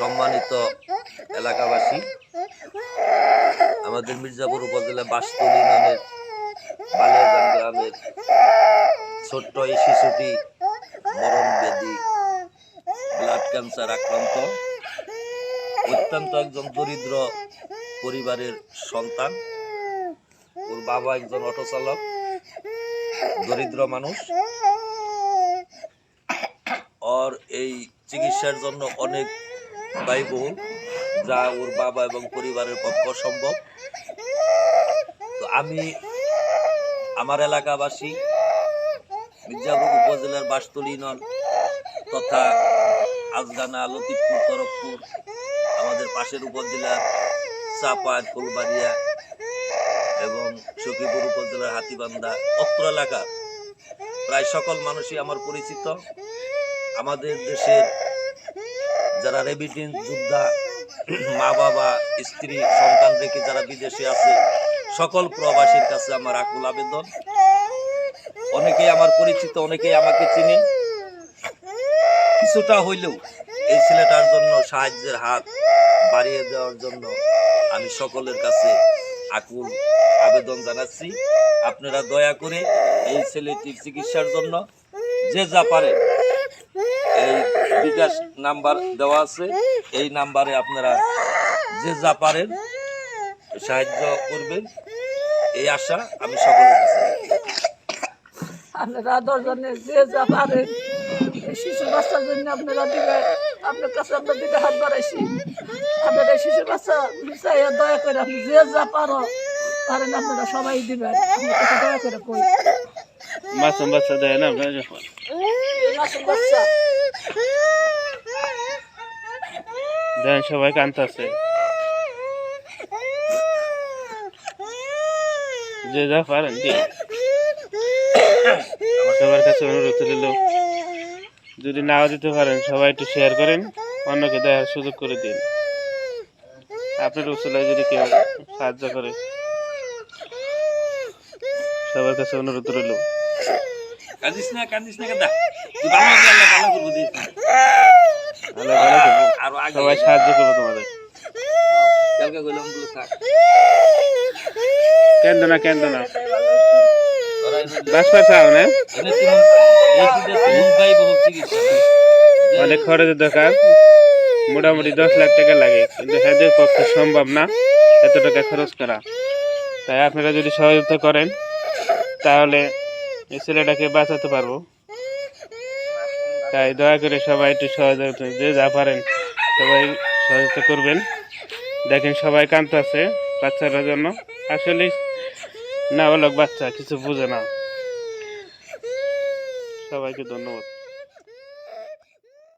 সম্মানিত এলাকাবাসী, আমাদের মির্জাপুর উপজেলা বাঁশতলী ইউনিয়নের বালিয়াগান গ্রামের ছোট্ট এই শিশুটি মরণ ব্যাধি ব্লাড ক্যান্সার আক্রান্ত। অত্যন্ত একজন দরিদ্র পরিবারের সন্তান। ওর বাবা একজন অটো চালক, দরিদ্র মানুষ। ওর এই চিকিৎসার জন্য অনেক ব্যয়বহুল, যা ওর বাবা এবং পরিবারের পক্ষে অসম্ভব। তো আমি আমার এলাকাবাসী মির্জাপুর উপজেলার বাঁশতলী ইউনিয়ন তথা আজগানা, লতিফপুর, তরফপুর, আমাদের পাশের উপজেলার চাপায়, ফুলবাড়িয়া এবং সখীপুর উপজেলার হাতিবান্ধা অত্র এলাকার প্রায় সকল মানুষই আমার পরিচিত। আমাদের দেশের যারা রেমিটেন্স যোদ্ধা, মা বাবা, স্ত্রী, সন্তান রেখে যারা বিদেশে আছে, সকল প্রবাসীর কাছে আমার আকুল আবেদন। অনেকেই আমার পরিচিত, অনেকেই আমাকে চিনে। কিছুটা হইলেও এই ছেলেটার জন্য সাহায্যের হাত বাড়িয়ে দেওয়ার জন্য আমি সকলের কাছে আকুল আবেদন জানাচ্ছি। আপনারা দয়া করে এই ছেলেটির চিকিৎসার জন্য যে যা পারে, এই বিকাশ নাম্বার দেওয়া আছে, এই নাম্বারে আপনারা যে যা পারেন সাহায্য করবেন, এই আশা আমি সকলের কাছে। আপনারা 10 জনে যে যা পারেন এই শিশু বাচ্চার জন্য আপনারা দিবেন। আপনার কাছে আমরা দিকে হাত বাড়াইছি। আপনারা এই শিশু বাচ্চা চাইয়া দয়া করে আপনি যে যা পারেন আপনারা সবাই দিবেন। আপনার কাছে দয়া করে কই মাসুম বাচ্চা দেয় না আপনারা যখন মাসুম বাচ্চা দেন, সবাই কাঁদতেছে। যে যা পারেন দিন। সবার কাছে অনুরোধ রইল, যদি নাও দিতে পারেন সবাই একটু শেয়ার করেন, অন্যকে দেওয়ার সুযোগ করে দিন। আপনার উসুলায় যদি কেউ সাহায্য করে, সবার কাছে অনুরোধ রইল। কাঁদিস না কাঁদা, তুই ভালো হবে, আল্লাহ ভালো করবো, দিস না। আল্লাহ ভালো করবো, সবাই সাহায্য করবো তোমাদের। কালকে কইলাম বলে থাক, কেন্দ্র না বাস পাশাও না, অনেক খরচের দরকার। মোটামুটি 10 লাখ টাকা লাগে, কিন্তু এদের পক্ষে সম্ভব না এত টাকা খরচ করা। তাই আপনারা যদি সহযোগিতা করেন তাহলে এই ছেলেটাকে বাঁচাতে পারবো। তাই দয়া করে সবাই একটু সহযোগিতা, যে যা পারেন সবাই সহযোগিতা করবেন। দেখেন সবাই কাঁদতেছে বাচ্চাটার জন্য। আসলে না, বাচ্চা কিছু বুঝে না। সবাইকে ধন্যবাদ।